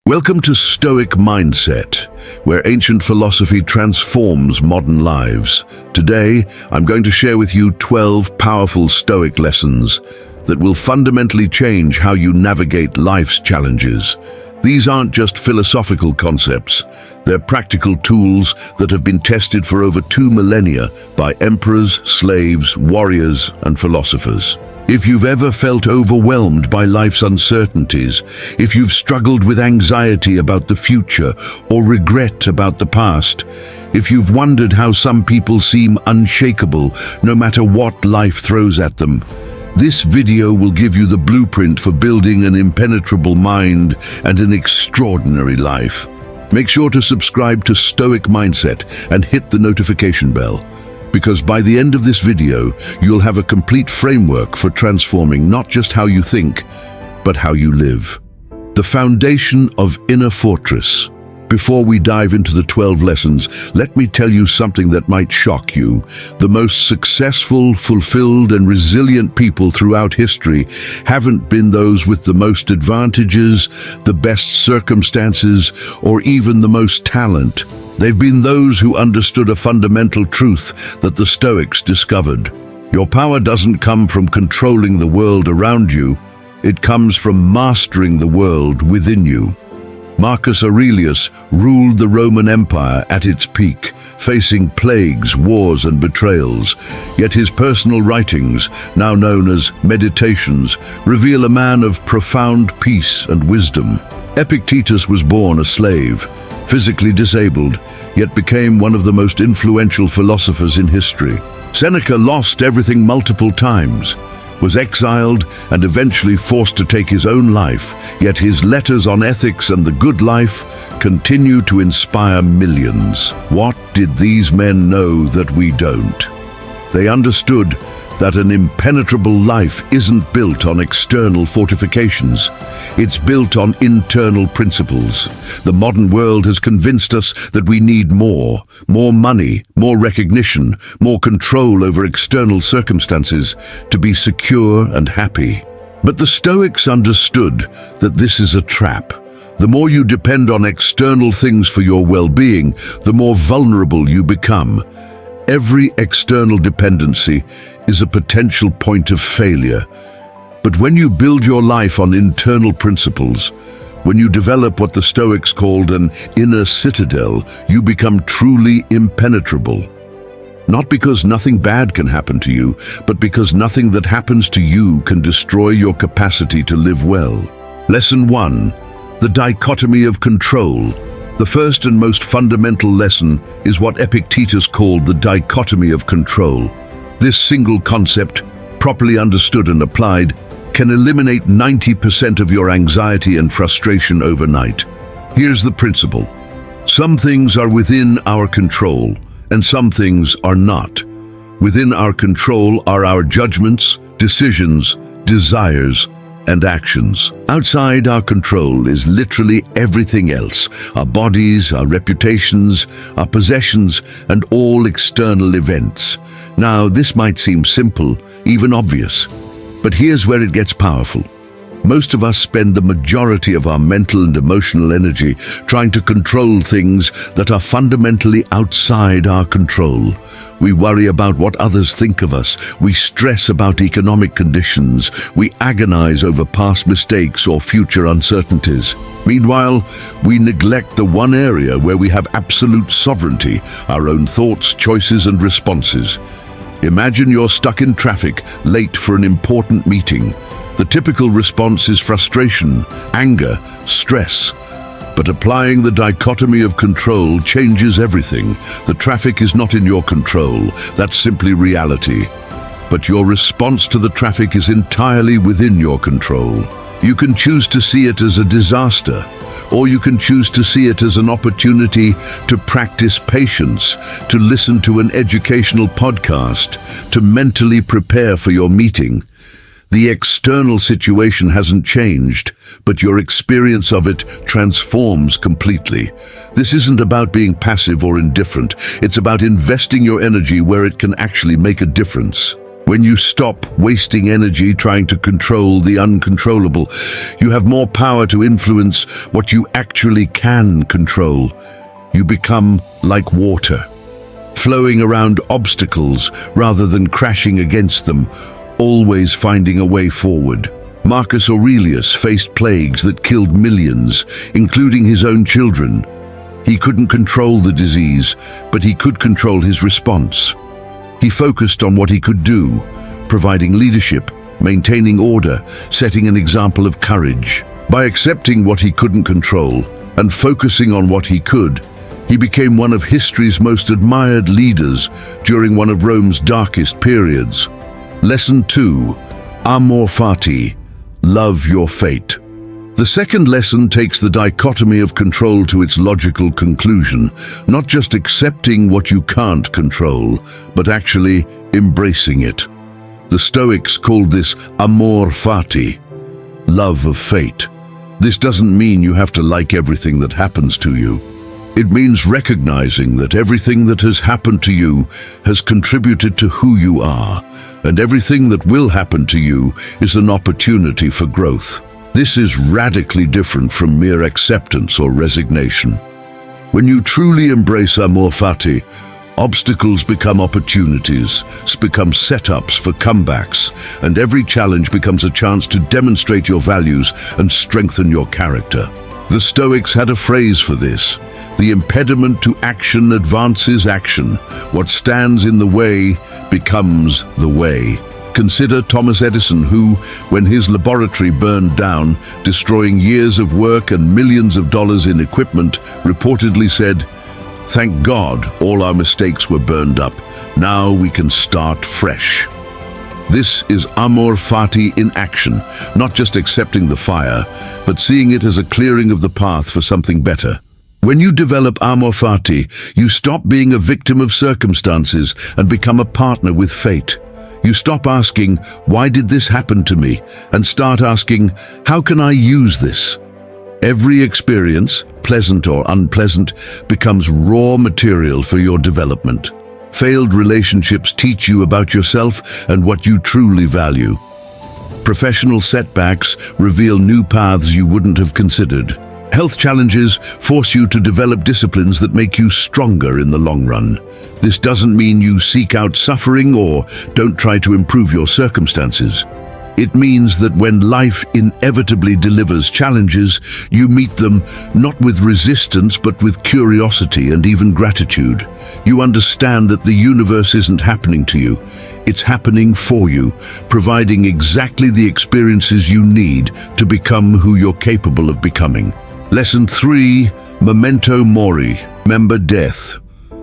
Welcome to Stoic Mindset, where ancient philosophy transforms modern lives. Today, I'm going to share with you 12 powerful Stoic lessons that will fundamentally change how you navigate life's challenges. These aren't just philosophical concepts, they're practical tools that have been tested for over 2 millennia by emperors, slaves, warriors, and philosophers. If you've ever felt overwhelmed by life's uncertainties, if you've struggled with anxiety about the future or regret about the past, if you've wondered how some people seem unshakable no matter what life throws at them, this video will give you the blueprint for building an impenetrable mind and an extraordinary life. Make sure to subscribe to Stoic Mindset and hit the notification bell, because by the end of this video, you'll have a complete framework for transforming not just how you think, but how you live. The foundation of inner fortress. Before we dive into the 12 lessons, let me tell you something that might shock you. The most successful, fulfilled, and resilient people throughout history haven't been those with the most advantages, the best circumstances, or even the most talent. They've been those who understood a fundamental truth that the Stoics discovered. Your power doesn't come from controlling the world around you, it comes from mastering the world within you. Marcus Aurelius ruled the Roman Empire at its peak, facing plagues, wars, and betrayals. Yet his personal writings, now known as Meditations, reveal a man of profound peace and wisdom. Epictetus was born a slave, physically disabled, yet became one of the most influential philosophers in history. Seneca lost everything multiple times, was exiled, and eventually forced to take his own life, yet his letters on ethics and the good life continue to inspire millions. What did these men know that we don't? They understood that an impenetrable life isn't built on external fortifications. It's built on internal principles. The modern world has convinced us that we need more money, more recognition, more control over external circumstances to be secure and happy. But the Stoics understood that this is a trap. The more you depend on external things for your well-being, the more vulnerable you become. Every external dependency is a potential point of failure. But when you build your life on internal principles, when you develop what the Stoics called an inner citadel, you become truly impenetrable. Not because nothing bad can happen to you, but because nothing that happens to you can destroy your capacity to live well. Lesson 1. The dichotomy of control. The first and most fundamental lesson is what Epictetus called the dichotomy of control. This single concept, properly understood and applied, can eliminate 90% of your anxiety and frustration overnight. Here's the principle. Some things are within our control, and some things are not. Within our control are our judgments, decisions, desires, and actions. Outside our control is literally everything else: our bodies, our reputations, our possessions, and all external events. Now, this might seem simple, even obvious, but here's where it gets powerful. Most of us spend the majority of our mental and emotional energy trying to control things that are fundamentally outside our control. We worry about what others think of us. We stress about economic conditions. We agonize over past mistakes or future uncertainties. Meanwhile, we neglect the one area where we have absolute sovereignty, our own thoughts, choices, and responses. Imagine you're stuck in traffic, late for an important meeting. The typical response is frustration, anger, stress. But applying the dichotomy of control changes everything. The traffic is not in your control. That's simply reality. But your response to the traffic is entirely within your control. You can choose to see it as a disaster, or you can choose to see it as an opportunity to practice patience, to listen to an educational podcast, to mentally prepare for your meeting. The external situation hasn't changed, but your experience of it transforms completely. This isn't about being passive or indifferent. It's about investing your energy where it can actually make a difference. When you stop wasting energy trying to control the uncontrollable, you have more power to influence what you actually can control. You become like water, flowing around obstacles rather than crashing against them, always finding a way forward. Marcus Aurelius faced plagues that killed millions, including his own children. He couldn't control the disease, but he could control his response. He focused on what he could do, providing leadership, maintaining order, setting an example of courage. By accepting what he couldn't control and focusing on what he could, he became one of history's most admired leaders during one of Rome's darkest periods. Lesson 2. Amor fati. Love your fate. The second lesson takes the dichotomy of control to its logical conclusion, not just accepting what you can't control, but actually embracing it. The Stoics called this amor fati, love of fate. This doesn't mean you have to like everything that happens to you. It means recognizing that everything that has happened to you has contributed to who you are, and everything that will happen to you is an opportunity for growth. This is radically different from mere acceptance or resignation. When you truly embrace amor fati, obstacles become opportunities, become setups for comebacks, and every challenge becomes a chance to demonstrate your values and strengthen your character. The Stoics had a phrase for this: the impediment to action advances action. What stands in the way becomes the way. Consider Thomas Edison, who, when his laboratory burned down, destroying years of work and millions of dollars in equipment, reportedly said, "Thank God all our mistakes were burned up. Now we can start fresh." This is amor fati in action, not just accepting the fire, but seeing it as a clearing of the path for something better. When you develop amor fati, you stop being a victim of circumstances and become a partner with fate. You stop asking, "Why did this happen to me?" and start asking, "How can I use this?" Every experience, pleasant or unpleasant, becomes raw material for your development. Failed relationships teach you about yourself and what you truly value. Professional setbacks reveal new paths you wouldn't have considered. Health challenges force you to develop disciplines that make you stronger in the long run. This doesn't mean you seek out suffering or don't try to improve your circumstances. It means that when life inevitably delivers challenges, you meet them not with resistance but with curiosity and even gratitude. You understand that the universe isn't happening to you. It's happening for you, providing exactly the experiences you need to become who you're capable of becoming. Lesson 3. Memento mori. Remember death.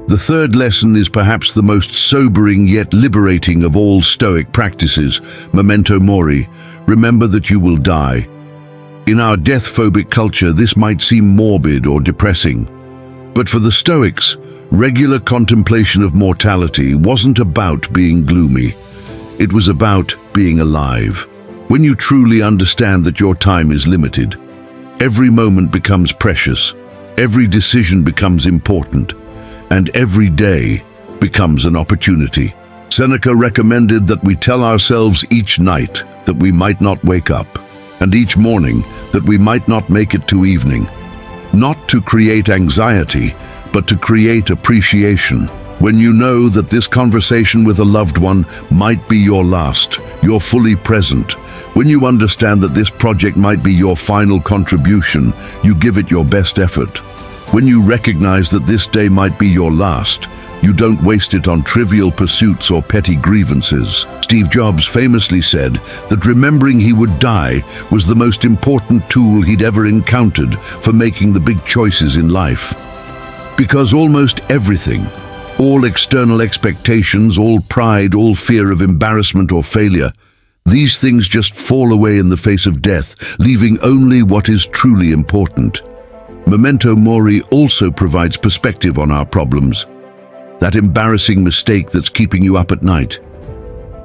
The third lesson is perhaps the most sobering yet liberating of all Stoic practices. Memento mori. Remember that you will die. In our death-phobic culture, this might seem morbid or depressing. But for the Stoics, regular contemplation of mortality wasn't about being gloomy. It was about being alive. When you truly understand that your time is limited, every moment becomes precious, every decision becomes important, and every day becomes an opportunity. Seneca recommended that we tell ourselves each night that we might not wake up, and each morning that we might not make it to evening. Not to create anxiety, but to create appreciation. When you know that this conversation with a loved one might be your last, you're fully present. When you understand that this project might be your final contribution, you give it your best effort. When you recognize that this day might be your last, you don't waste it on trivial pursuits or petty grievances. Steve Jobs famously said that remembering he would die was the most important tool he'd ever encountered for making the big choices in life. Because almost everything, all external expectations, all pride, all fear of embarrassment or failure, these things just fall away in the face of death, leaving only what is truly important. Memento mori also provides perspective on our problems, that embarrassing mistake that's keeping you up at night.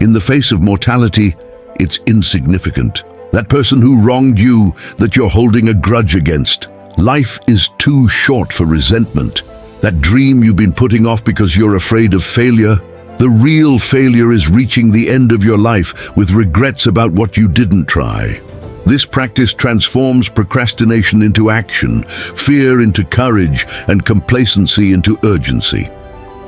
In the face of mortality, it's insignificant. That person who wronged you, that you're holding a grudge against. Life is too short for resentment. That dream you've been putting off because you're afraid of failure, The real failure is reaching the end of your life with regrets about what you didn't try. This practice transforms procrastination into action, fear into courage, and complacency into urgency.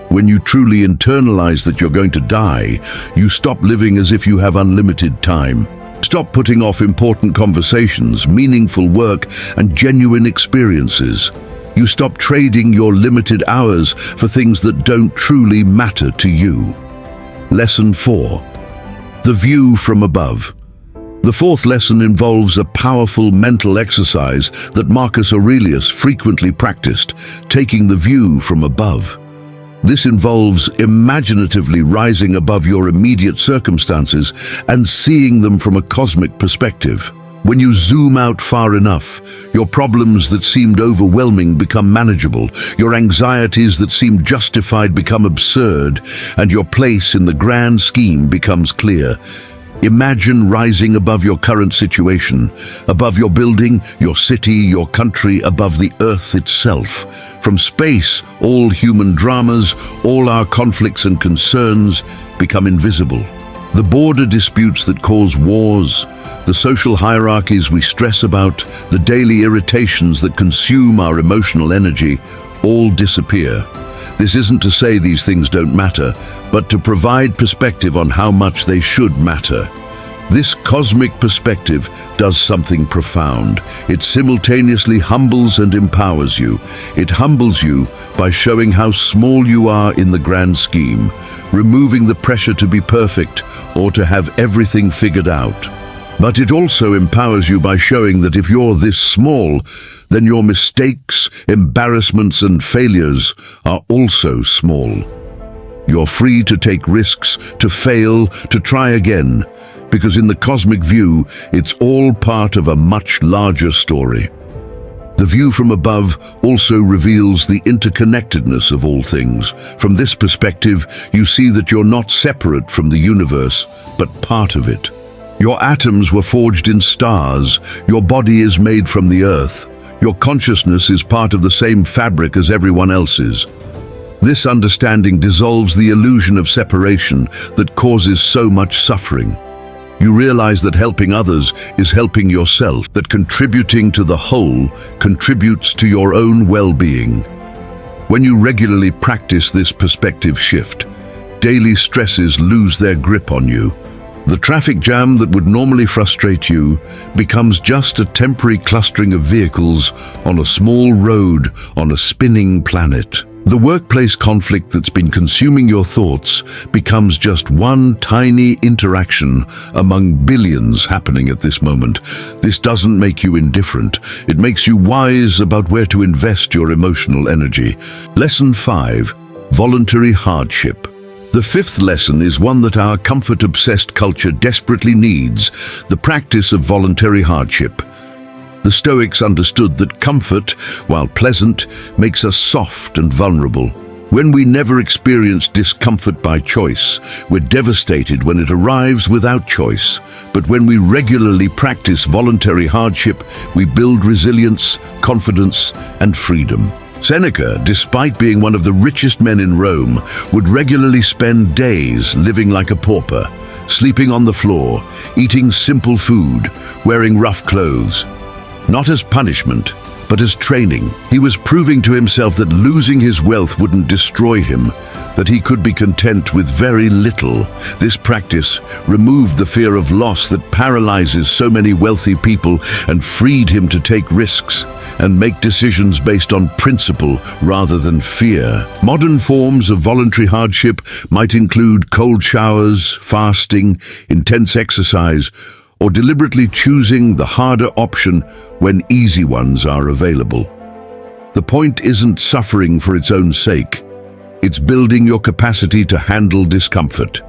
When you truly internalize that you're going to die, you stop living as if you have unlimited time. Stop putting off important conversations, meaningful work, and genuine experiences. You stop trading your limited hours for things that don't truly matter to you. Lesson 4. The view from above. The fourth lesson involves a powerful mental exercise that Marcus Aurelius frequently practiced, taking the view from above. This involves imaginatively rising above your immediate circumstances and seeing them from a cosmic perspective. When you zoom out far enough, your problems that seemed overwhelming become manageable, your anxieties that seemed justified become absurd, and your place in the grand scheme becomes clear. Imagine rising above your current situation, above your building, your city, your country, above the earth itself. From space, all human dramas, all our conflicts and concerns become invisible. The border disputes that cause wars, the social hierarchies we stress about, the daily irritations that consume our emotional energy, all disappear. This isn't to say these things don't matter, but to provide perspective on how much they should matter. This cosmic perspective does something profound. It simultaneously humbles and empowers you. It humbles you by showing how small you are in the grand scheme, removing the pressure to be perfect or to have everything figured out. But it also empowers you by showing that if you're this small, then your mistakes, embarrassments, and failures are also small. You're free to take risks, to fail, to try again, because in the cosmic view, it's all part of a much larger story. The view from above also reveals the interconnectedness of all things. From this perspective, you see that you're not separate from the universe, but part of it. Your atoms were forged in stars, your body is made from the earth, your consciousness is part of the same fabric as everyone else's. This understanding dissolves the illusion of separation that causes so much suffering. You realize that helping others is helping yourself, that contributing to the whole contributes to your own well-being. When you regularly practice this perspective shift, daily stresses lose their grip on you. The traffic jam that would normally frustrate you becomes just a temporary clustering of vehicles on a small road on a spinning planet. The workplace conflict that's been consuming your thoughts becomes just one tiny interaction among billions happening at this moment. This doesn't make you indifferent. It makes you wise about where to invest your emotional energy. Lesson 5. Voluntary Hardship. The fifth lesson is one that our comfort-obsessed culture desperately needs: the practice of voluntary hardship. The Stoics understood that comfort, while pleasant, makes us soft and vulnerable. When we never experience discomfort by choice, we're devastated when it arrives without choice. But when we regularly practice voluntary hardship, we build resilience, confidence, and freedom. Seneca, despite being one of the richest men in Rome, would regularly spend days living like a pauper, sleeping on the floor, eating simple food, wearing rough clothes. Not as punishment, but as training. He was proving to himself that losing his wealth wouldn't destroy him, that he could be content with very little. This practice removed the fear of loss that paralyzes so many wealthy people and freed him to take risks and make decisions based on principle rather than fear. Modern forms of voluntary hardship might include cold showers, fasting, intense exercise, or deliberately choosing the harder option when easy ones are available. The point isn't suffering for its own sake. It's building your capacity to handle discomfort.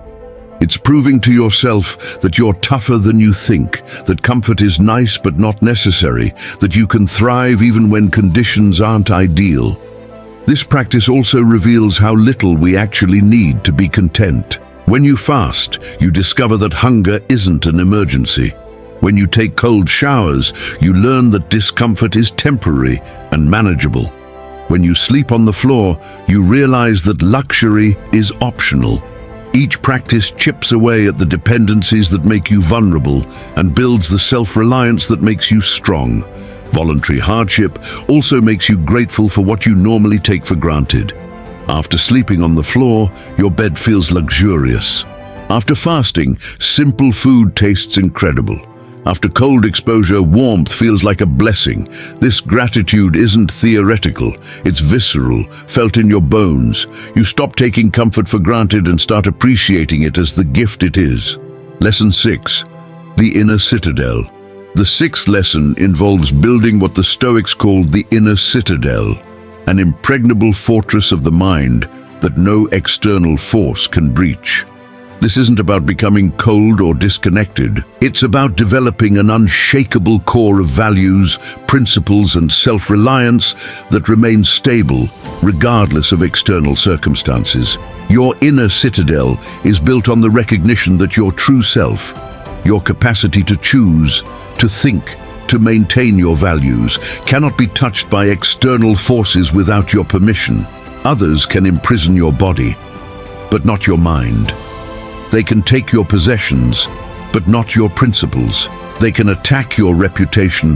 It's proving to yourself that you're tougher than you think, that comfort is nice but not necessary, that you can thrive even when conditions aren't ideal. This practice also reveals how little we actually need to be content. When you fast, you discover that hunger isn't an emergency. When you take cold showers, you learn that discomfort is temporary and manageable. When you sleep on the floor, you realize that luxury is optional. Each practice chips away at the dependencies that make you vulnerable and builds the self-reliance that makes you strong. Voluntary hardship also makes you grateful for what you normally take for granted. After sleeping on the floor, your bed feels luxurious. After fasting, simple food tastes incredible. After cold exposure, warmth feels like a blessing. This gratitude isn't theoretical, it's visceral, felt in your bones. You stop taking comfort for granted and start appreciating it as the gift it is. Lesson 6. The Inner Citadel. The sixth lesson involves building what the Stoics called the inner citadel, an impregnable fortress of the mind that no external force can breach. This isn't about becoming cold or disconnected. It's about developing an unshakable core of values, principles, and self-reliance that remains stable regardless of external circumstances. Your inner citadel is built on the recognition that your true self, your capacity to choose, to think, to maintain your values, cannot be touched by external forces without your permission. Others can imprison your body, but not your mind. They can take your possessions, but not your principles. They can attack your reputation,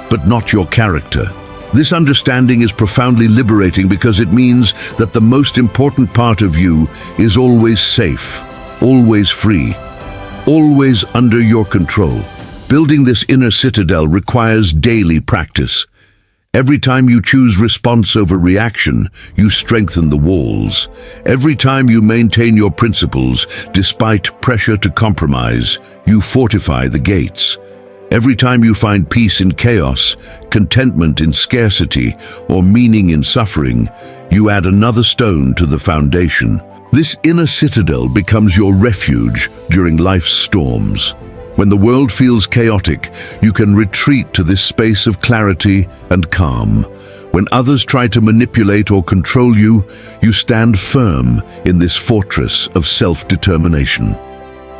but not your character. This understanding is profoundly liberating because it means that the most important part of you is always safe, always free, always under your control. Building this inner citadel requires daily practice. Every time you choose response over reaction, you strengthen the walls. Every time you maintain your principles, despite pressure to compromise, you fortify the gates. Every time you find peace in chaos, contentment in scarcity, or meaning in suffering, you add another stone to the foundation. This inner citadel becomes your refuge during life's storms. When the world feels chaotic, you can retreat to this space of clarity and calm. When others try to manipulate or control you, you stand firm in this fortress of self-determination.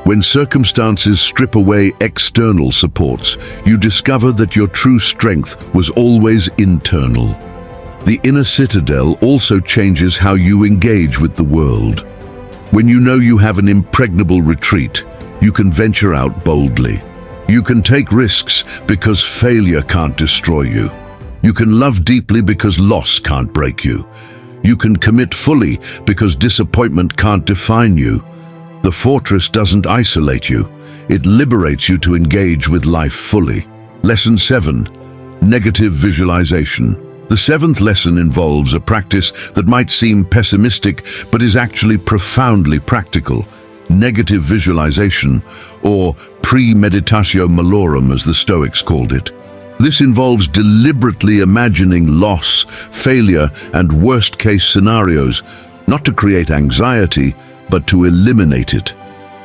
When circumstances strip away external supports, you discover that your true strength was always internal. The inner citadel also changes how you engage with the world. When you know you have an impregnable retreat, you can venture out boldly. You can take risks because failure can't destroy you. You can love deeply because loss can't break you. You can commit fully because disappointment can't define you. The fortress doesn't isolate you. It liberates you to engage with life fully. Lesson 7. Negative visualization. The seventh lesson involves a practice that might seem pessimistic but is actually profoundly practical. Negative visualization, or premeditatio malorum as the Stoics called it. This involves deliberately imagining loss, failure, and worst-case scenarios, not to create anxiety, but to eliminate it.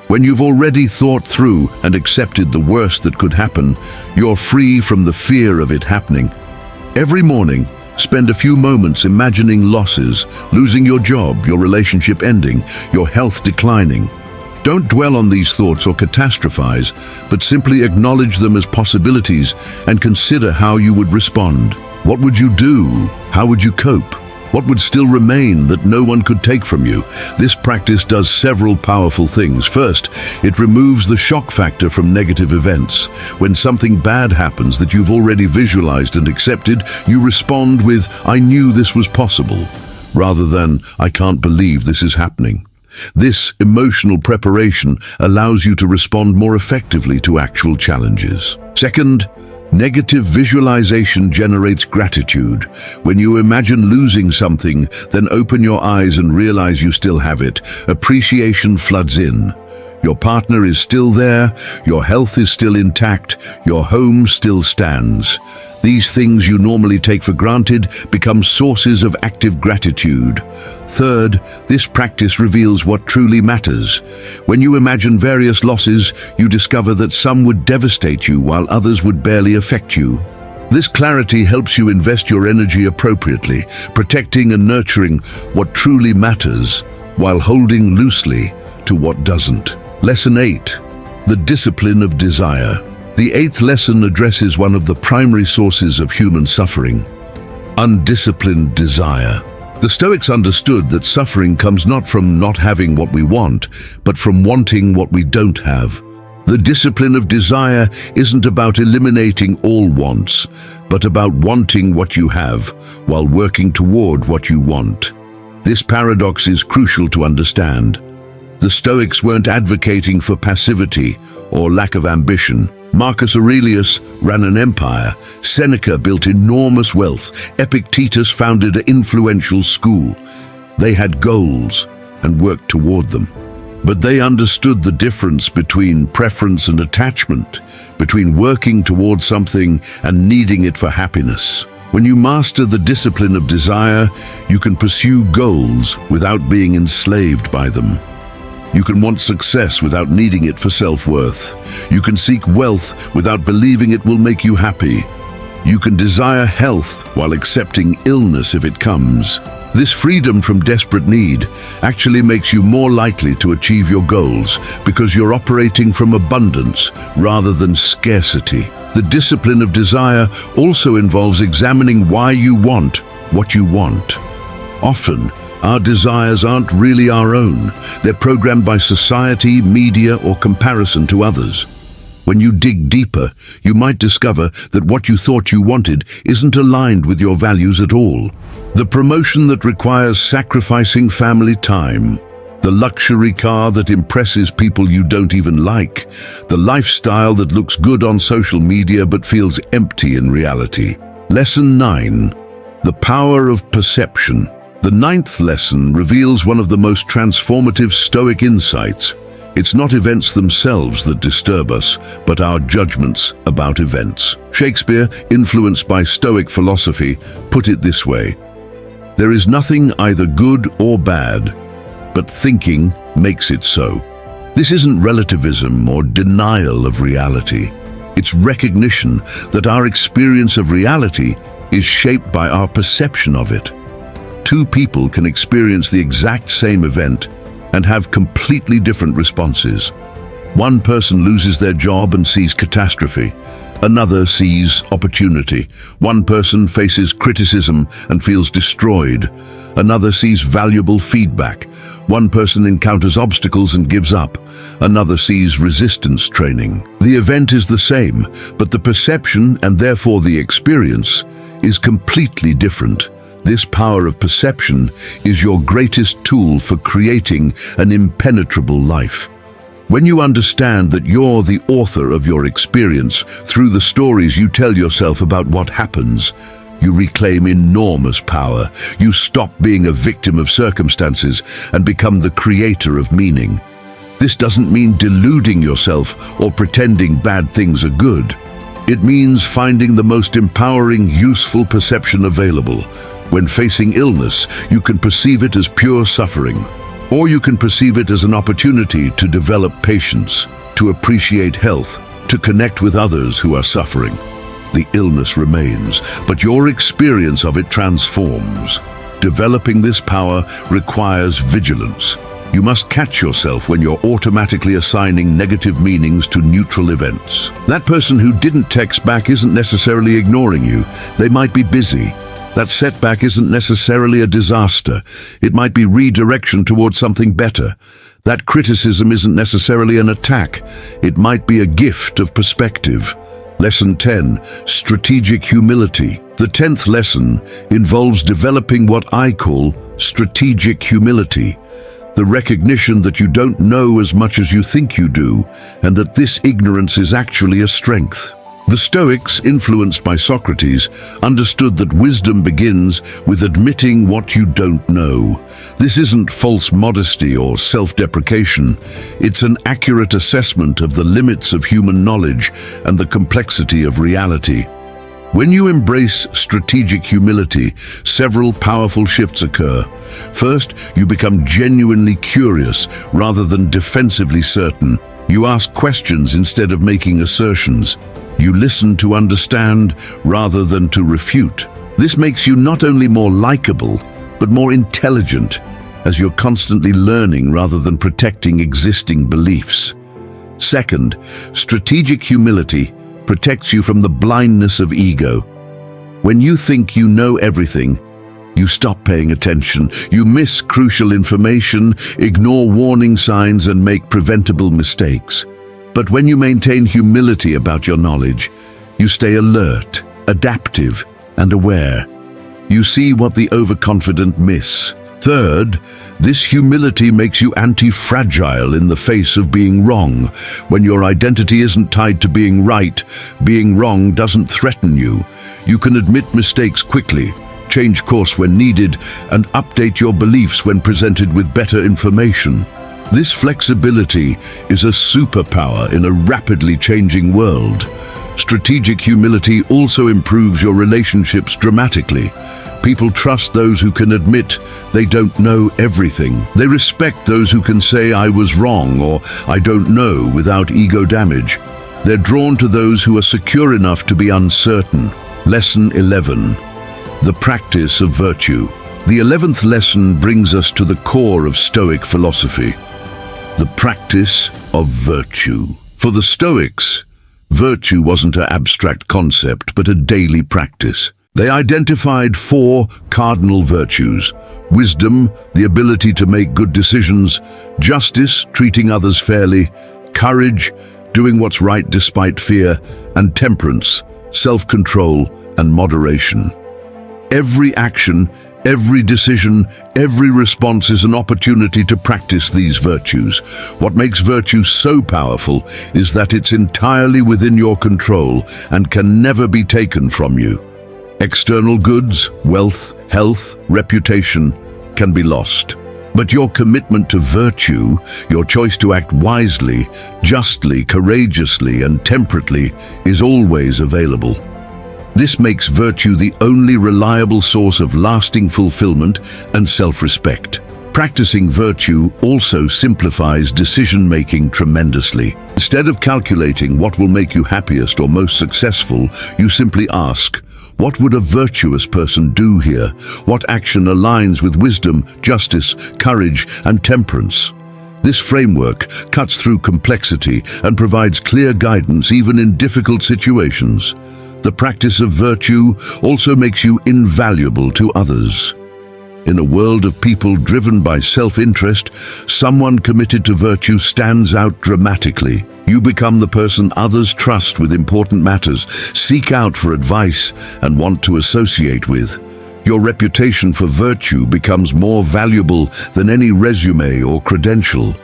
When you've already thought through and accepted the worst that could happen, you're free from the fear of it happening. Every morning, spend a few moments imagining losses, losing your job, your relationship ending, your health declining. Don't dwell on these thoughts or catastrophize, but simply acknowledge them as possibilities and consider how you would respond. What would you do? How would you cope? What would still remain that no one could take from you? This practice does several powerful things. First, it removes the shock factor from negative events. When something bad happens that you've already visualized and accepted, you respond with, "I knew this was possible," rather than, "I can't believe this is happening." This emotional preparation allows you to respond more effectively to actual challenges. Second, negative visualization generates gratitude. When you imagine losing something, then open your eyes and realize you still have it. Appreciation floods in. Your partner is still there, your health is still intact, your home still stands. These things you normally take for granted become sources of active gratitude. Third, this practice reveals what truly matters. When you imagine various losses, you discover that some would devastate you while others would barely affect you. This clarity helps you invest your energy appropriately, protecting and nurturing what truly matters while holding loosely to what doesn't. Lesson 8. The discipline of desire. The eighth lesson addresses one of the primary sources of human suffering: undisciplined desire. The Stoics understood that suffering comes not from not having what we want, but from wanting what we don't have. The discipline of desire isn't about eliminating all wants, but about wanting what you have while working toward what you want. This paradox is crucial to understand. The Stoics weren't advocating for passivity or lack of ambition. Marcus Aurelius ran an empire. Seneca built enormous wealth. Epictetus founded an influential school. They had goals and worked toward them. But they understood the difference between preference and attachment, between working toward something and needing it for happiness. When you master the discipline of desire, you can pursue goals without being enslaved by them. You can want success without needing it for self-worth. You can seek wealth without believing it will make you happy. You can desire health while accepting illness if it comes. This freedom from desperate need actually makes you more likely to achieve your goals because you're operating from abundance rather than scarcity. The discipline of desire also involves examining why you want what you want. Often, our desires aren't really our own. They're programmed by society, media, or comparison to others. When you dig deeper, you might discover that what you thought you wanted isn't aligned with your values at all. The promotion that requires sacrificing family time, the luxury car that impresses people you don't even like, the lifestyle that looks good on social media but feels empty in reality. Lesson 9. The power of perception. The 9th lesson reveals one of the most transformative Stoic insights. It's not events themselves that disturb us, but our judgments about events. Shakespeare, influenced by Stoic philosophy, put it this way: "There is nothing either good or bad, but thinking makes it so." This isn't relativism or denial of reality. It's recognition that our experience of reality is shaped by our perception of it. Two people can experience the exact same event and have completely different responses. One person loses their job and sees catastrophe. Another sees opportunity. One person faces criticism and feels destroyed. Another sees valuable feedback. One person encounters obstacles and gives up. Another sees resistance training. The event is the same, but the perception, and therefore the experience, is completely different. This power of perception is your greatest tool for creating an impenetrable life. When you understand that you're the author of your experience through the stories you tell yourself about what happens, you reclaim enormous power. You stop being a victim of circumstances and become the creator of meaning. This doesn't mean deluding yourself or pretending bad things are good. It means finding the most empowering, useful perception available. When facing illness, you can perceive it as pure suffering, or you can perceive it as an opportunity to develop patience, to appreciate health, to connect with others who are suffering. The illness remains, but your experience of it transforms. Developing this power requires vigilance. You must catch yourself when you're automatically assigning negative meanings to neutral events. That person who didn't text back isn't necessarily ignoring you. They might be busy. That setback isn't necessarily a disaster. It might be redirection towards something better. That criticism isn't necessarily an attack. It might be a gift of perspective. Lesson 10, strategic humility. The 10th lesson involves developing what I call strategic humility. The recognition that you don't know as much as you think you do, and that this ignorance is actually a strength. The Stoics, influenced by Socrates, understood that wisdom begins with admitting what you don't know. This isn't false modesty or self-deprecation. It's an accurate assessment of the limits of human knowledge and the complexity of reality. When you embrace strategic humility, several powerful shifts occur. First, you become genuinely curious rather than defensively certain. You ask questions instead of making assertions. You listen to understand rather than to refute. This makes you not only more likable, but more intelligent, as you're constantly learning rather than protecting existing beliefs. Second, strategic humility protects you from the blindness of ego. When you think you know everything, You stop paying attention, you miss crucial information, ignore warning signs, and make preventable mistakes. But when you maintain humility about your knowledge, you stay alert, adaptive, and aware. You see what the overconfident miss. Third, this humility makes you anti-fragile in the face of being wrong. When your identity isn't tied to being right, being wrong doesn't threaten you. You can admit mistakes quickly, change course when needed, and update your beliefs when presented with better information. This flexibility is a superpower in a rapidly changing world. Strategic humility also improves your relationships dramatically. People trust those who can admit they don't know everything. They respect those who can say, "I was wrong," or "I don't know," without ego damage. They're drawn to those who are secure enough to be uncertain. Lesson 11. The practice of virtue. The 11th lesson brings us to the core of Stoic philosophy. The practice of virtue. For the Stoics, virtue wasn't an abstract concept, but a daily practice. They identified 4 cardinal virtues: wisdom, the ability to make good decisions; justice, treating others fairly; courage, doing what's right despite fear; and temperance, self-control and moderation. Every action, every decision, every response is an opportunity to practice these virtues. What makes virtue so powerful is that it's entirely within your control and can never be taken from you. External goods, wealth, health, reputation can be lost. But your commitment to virtue, your choice to act wisely, justly, courageously, and temperately is always available. This makes virtue the only reliable source of lasting fulfillment and self-respect. Practicing virtue also simplifies decision-making tremendously. Instead of calculating what will make you happiest or most successful, you simply ask, what would a virtuous person do here? What action aligns with wisdom, justice, courage, and temperance? This framework cuts through complexity and provides clear guidance even in difficult situations. The practice of virtue also makes you invaluable to others. In a world of people driven by self-interest, someone committed to virtue stands out dramatically. You become the person others trust with important matters, seek out for advice, and want to associate with. Your reputation for virtue becomes more valuable than any resume or credential.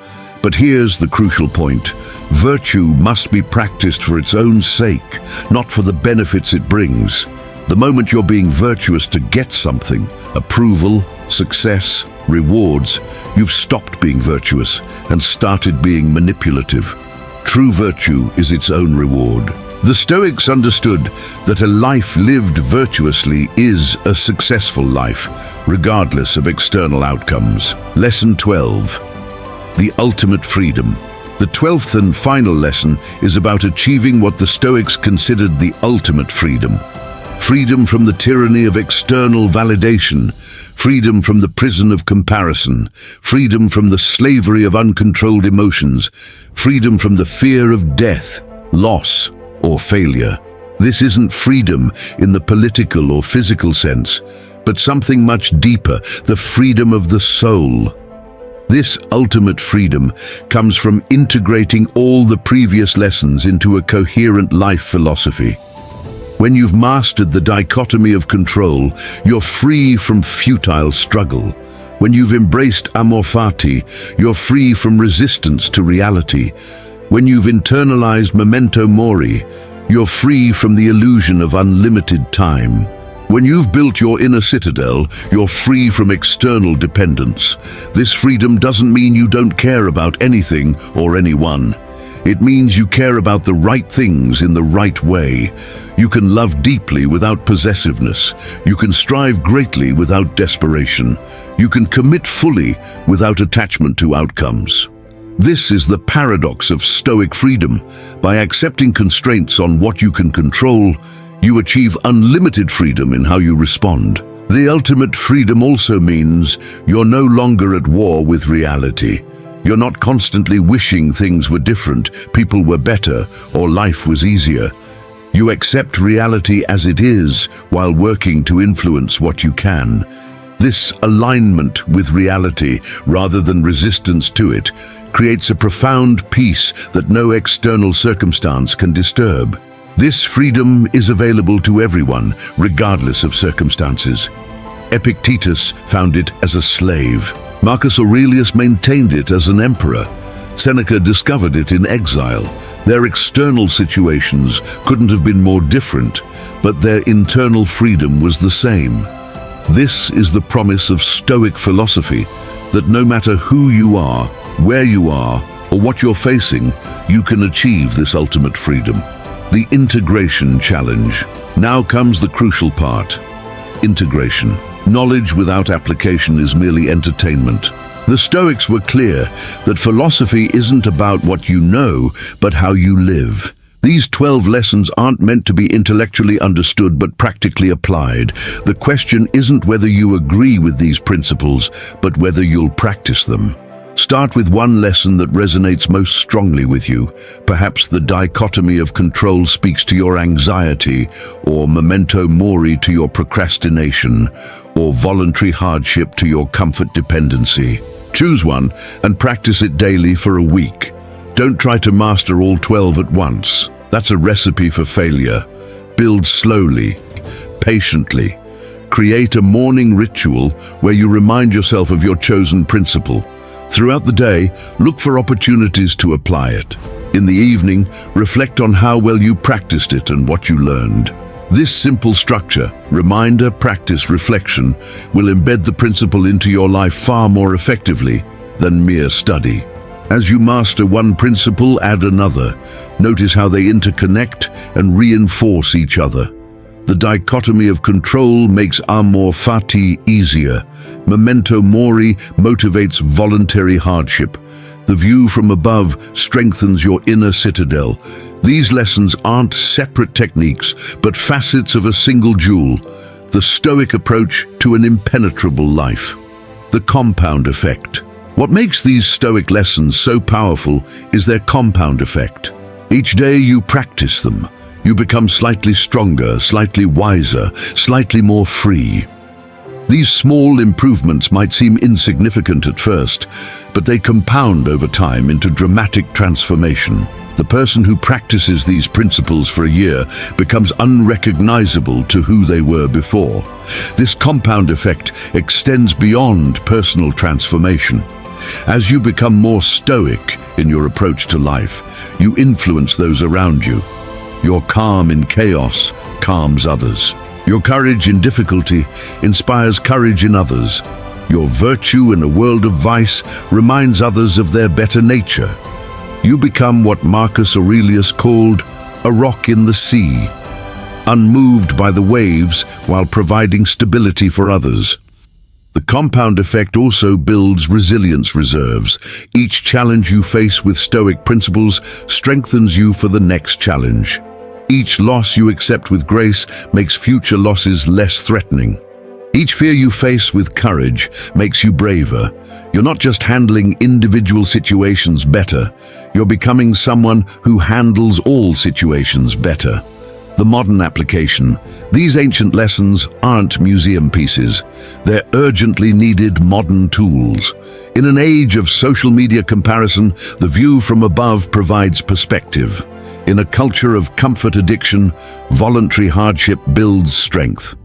But here's the crucial point. Virtue must be practiced for its own sake, not for the benefits it brings. The moment you're being virtuous to get something, approval, success, rewards, you've stopped being virtuous and started being manipulative. True virtue is its own reward. The Stoics understood that a life lived virtuously is a successful life, regardless of external outcomes. Lesson 12. The ultimate freedom. The 12th and final lesson is about achieving what the Stoics considered the ultimate freedom. Freedom from the tyranny of external validation, freedom from the prison of comparison, freedom from the slavery of uncontrolled emotions, freedom from the fear of death, loss, or failure. This isn't freedom in the political or physical sense, but something much deeper, the freedom of the soul. This ultimate freedom comes from integrating all the previous lessons into a coherent life philosophy. When you've mastered the dichotomy of control, you're free from futile struggle. When you've embraced amor fati, you're free from resistance to reality. When you've internalized memento mori, you're free from the illusion of unlimited time. When you've built your inner citadel, you're free from external dependence. This freedom doesn't mean you don't care about anything or anyone. It means you care about the right things in the right way. You can love deeply without possessiveness. You can strive greatly without desperation. You can commit fully without attachment to outcomes. This is the paradox of Stoic freedom. By accepting constraints on what you can control, you achieve unlimited freedom in how you respond. The ultimate freedom also means you're no longer at war with reality. You're not constantly wishing things were different, people were better, or life was easier. You accept reality as it is while working to influence what you can. This alignment with reality, rather than resistance to it, creates a profound peace that no external circumstance can disturb. This freedom is available to everyone, regardless of circumstances. Epictetus found it as a slave. Marcus Aurelius maintained it as an emperor. Seneca discovered it in exile. Their external situations couldn't have been more different, but their internal freedom was the same. This is the promise of Stoic philosophy, that no matter who you are, where you are, or what you're facing, you can achieve this ultimate freedom. The integration challenge. Now comes the crucial part. Integration. Knowledge without application is merely entertainment. The Stoics were clear that philosophy isn't about what you know, but how you live. These 12 lessons aren't meant to be intellectually understood but practically applied. The question isn't whether you agree with these principles, but whether you'll practice them. Start with one lesson that resonates most strongly with you. Perhaps the dichotomy of control speaks to your anxiety, or memento mori to your procrastination, or voluntary hardship to your comfort dependency. Choose one and practice it daily for a week. Don't try to master all 12 at once. That's a recipe for failure. Build slowly, patiently. Create a morning ritual where you remind yourself of your chosen principle. Throughout the day, look for opportunities to apply it. In the evening, reflect on how well you practiced it and what you learned. This simple structure, reminder, practice, reflection, will embed the principle into your life far more effectively than mere study. As you master one principle, add another. Notice how they interconnect and reinforce each other. The dichotomy of control makes amor fati easier. Memento mori motivates voluntary hardship. The view from above strengthens your inner citadel. These lessons aren't separate techniques, but facets of a single jewel, the Stoic approach to an impenetrable life. The compound effect. What makes these Stoic lessons so powerful is their compound effect. Each day you practice them, you become slightly stronger, slightly wiser, slightly more free. These small improvements might seem insignificant at first, but they compound over time into dramatic transformation. The person who practices these principles for a year becomes unrecognizable to who they were before. This compound effect extends beyond personal transformation. As you become more stoic in your approach to life, you influence those around you. Your calm in chaos calms others. Your courage in difficulty inspires courage in others. Your virtue in a world of vice reminds others of their better nature. You become what Marcus Aurelius called a rock in the sea, unmoved by the waves while providing stability for others. The compound effect also builds resilience reserves. Each challenge you face with Stoic principles strengthens you for the next challenge. Each loss you accept with grace makes future losses less threatening. Each fear you face with courage makes you braver. You're not just handling individual situations better, you're becoming someone who handles all situations better. The modern application. These ancient lessons aren't museum pieces. They're urgently needed modern tools. In an age of social media comparison, the view from above provides perspective. In a culture of comfort addiction, voluntary hardship builds strength.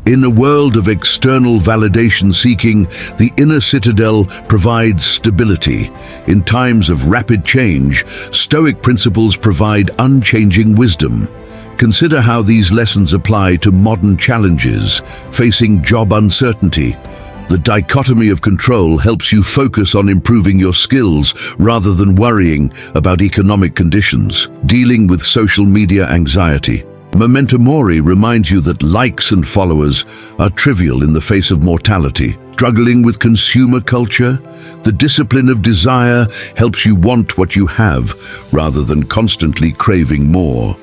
In a world of external validation seeking, the inner citadel provides stability. In times of rapid change, Stoic principles provide unchanging wisdom. Consider how these lessons apply to modern challenges, facing job uncertainty. The dichotomy of control helps you focus on improving your skills rather than worrying about economic conditions, dealing with social media anxiety. Memento mori reminds you that likes and followers are trivial in the face of mortality. Struggling with consumer culture, the discipline of desire helps you want what you have rather than constantly craving more.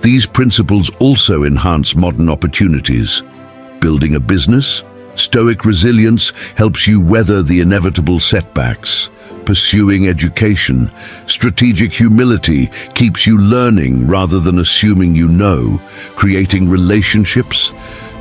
These principles also enhance modern opportunities. Building a business, Stoic resilience helps you weather the inevitable setbacks. Pursuing education, strategic humility keeps you learning rather than assuming you know. Creating relationships,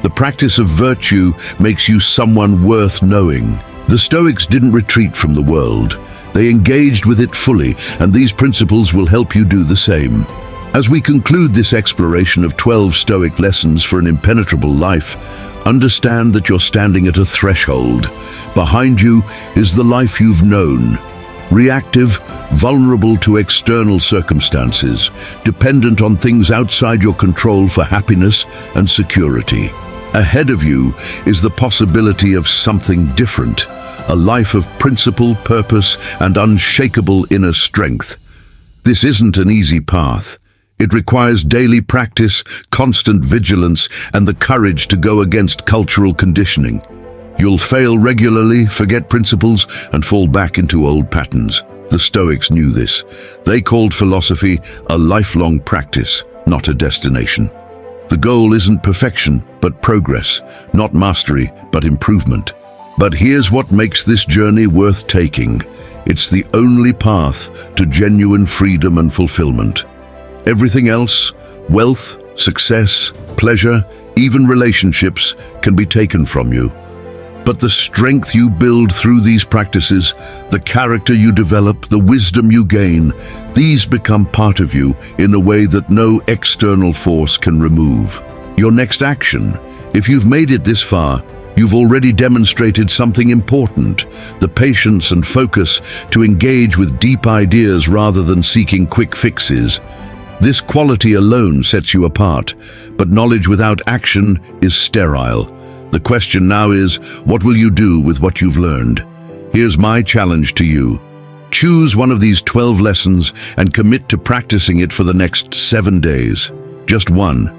The practice of virtue makes you someone worth knowing. The Stoics didn't retreat from the world. They engaged with it fully, and these principles will help you do the same. As we conclude this exploration of 12 Stoic lessons for an impenetrable life, understand that you're standing at a threshold. Behind you is the life you've known. Reactive, vulnerable to external circumstances, dependent on things outside your control for happiness and security. Ahead of you is the possibility of something different, a life of principle, purpose, and unshakable inner strength. This isn't an easy path. It requires daily practice, constant vigilance, and the courage to go against cultural conditioning. You'll fail regularly, forget principles, and fall back into old patterns. The Stoics knew this. They called philosophy a lifelong practice, not a destination. The goal isn't perfection, but progress, not mastery, but improvement. But here's what makes this journey worth taking. It's the only path to genuine freedom and fulfillment. Everything else, wealth, success, pleasure, even relationships, can be taken from you. But the strength you build through these practices, the character you develop, the wisdom you gain, these become part of you in a way that no external force can remove. Your next action, if you've made it this far, you've already demonstrated something important, the patience and focus to engage with deep ideas rather than seeking quick fixes. This quality alone sets you apart, but knowledge without action is sterile. The question now is, what will you do with what you've learned? Here's my challenge to you. Choose one of these 12 lessons and commit to practicing it for the next 7 days. Just one.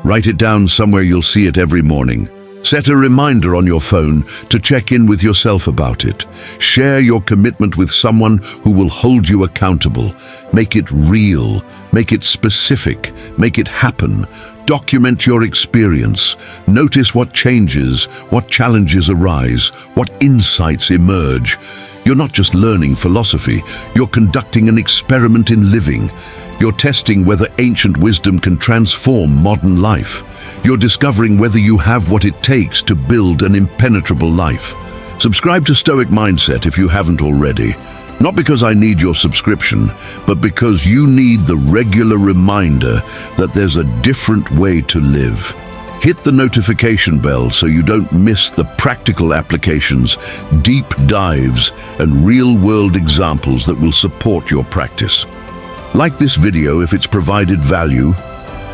Write it down somewhere you'll see it every morning. Set a reminder on your phone to check in with yourself about it. Share your commitment with someone who will hold you accountable. Make it real. Make it specific. Make it happen. Document your experience. Notice what changes, what challenges arise, what insights emerge. You're not just learning philosophy, you're conducting an experiment in living. You're testing whether ancient wisdom can transform modern life. You're discovering whether you have what it takes to build an impenetrable life. Subscribe to Stoic Mindset if you haven't already. Not because I need your subscription, but because you need the regular reminder that there's a different way to live. Hit the notification bell so you don't miss the practical applications, deep dives, and real-world examples that will support your practice. Like this video if it's provided value.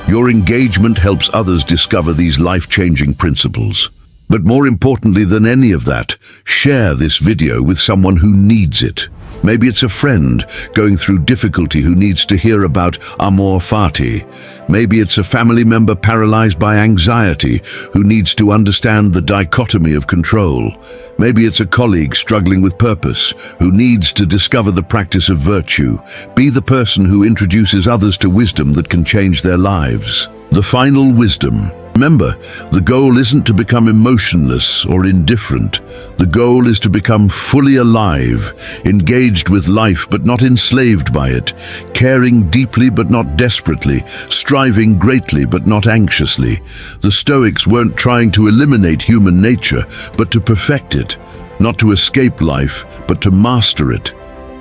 Your engagement helps others discover these life-changing principles. But more importantly than any of that, share this video with someone who needs it. Maybe it's a friend going through difficulty who needs to hear about amor fati. Maybe it's a family member paralyzed by anxiety who needs to understand the dichotomy of control. Maybe it's a colleague struggling with purpose who needs to discover the practice of virtue. Be the person who introduces others to wisdom that can change their lives. The final wisdom. Remember, the goal isn't to become emotionless or indifferent. The goal is to become fully alive, engaged with life but not enslaved by it, caring deeply but not desperately, striving greatly but not anxiously. The Stoics weren't trying to eliminate human nature, but to perfect it, not to escape life, but to master it.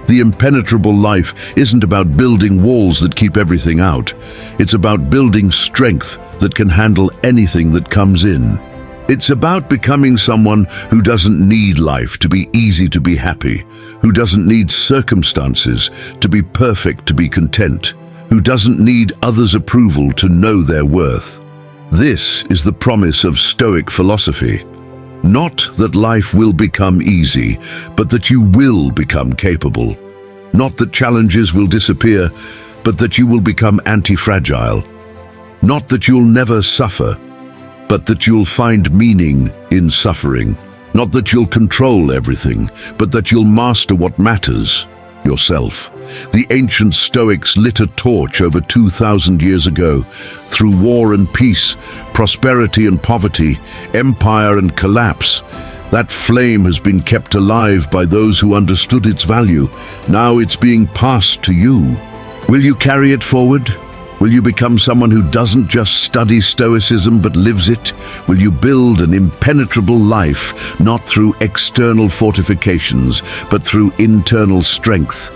The impenetrable life isn't about building walls that keep everything out. It's about building strength that can handle anything that comes in. It's about becoming someone who doesn't need life to be easy to be happy, who doesn't need circumstances to be perfect to be content, who doesn't need others' approval to know their worth. This is the promise of Stoic philosophy. Not that life will become easy, but that you will become capable. Not that challenges will disappear, but that you will become anti-fragile. Not that you'll never suffer, but that you'll find meaning in suffering. Not that you'll control everything, but that you'll master what matters, yourself. The ancient Stoics lit a torch over 2,000 years ago. Through war and peace, prosperity and poverty, empire and collapse, that flame has been kept alive by those who understood its value. Now it's being passed to you. Will you carry it forward? Will you become someone who doesn't just study Stoicism but lives it? Will you build an impenetrable life, not through external fortifications, but through internal strength?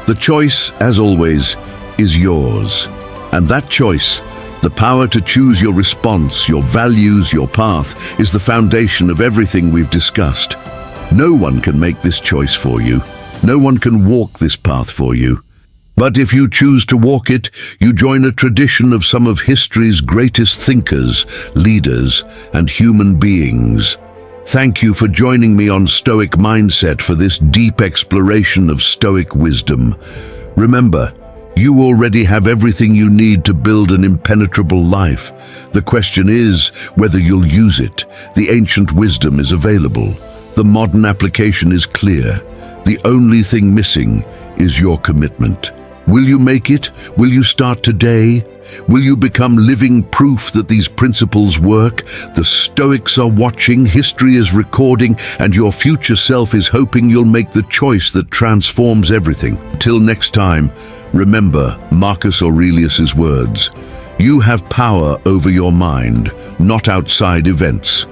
The choice, as always, is yours. And that choice, the power to choose your response, your values, your path, is the foundation of everything we've discussed. No one can make this choice for you. No one can walk this path for you. But if you choose to walk it, you join a tradition of some of history's greatest thinkers, leaders, and human beings. Thank you for joining me on Stoic Mindset for this deep exploration of Stoic wisdom. Remember, you already have everything you need to build an impenetrable life. The question is whether you'll use it. The ancient wisdom is available. The modern application is clear. The only thing missing is your commitment. Will you make it? Will you start today? Will you become living proof that these principles work? The Stoics are watching, history is recording, and your future self is hoping you'll make the choice that transforms everything. Till next time, remember Marcus Aurelius's words: you have power over your mind, not outside events.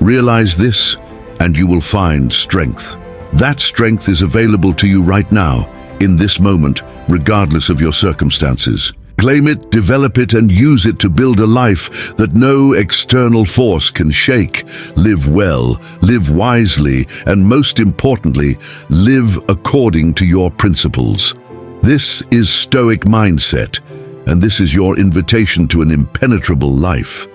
Realize this, and you will find strength. That strength is available to you right now, in this moment, regardless of your circumstances. Claim it, develop it, and use it to build a life that no external force can shake. Live well, live wisely, and most importantly, live according to your principles. This is Stoic Mindset, and this is your invitation to an impenetrable life.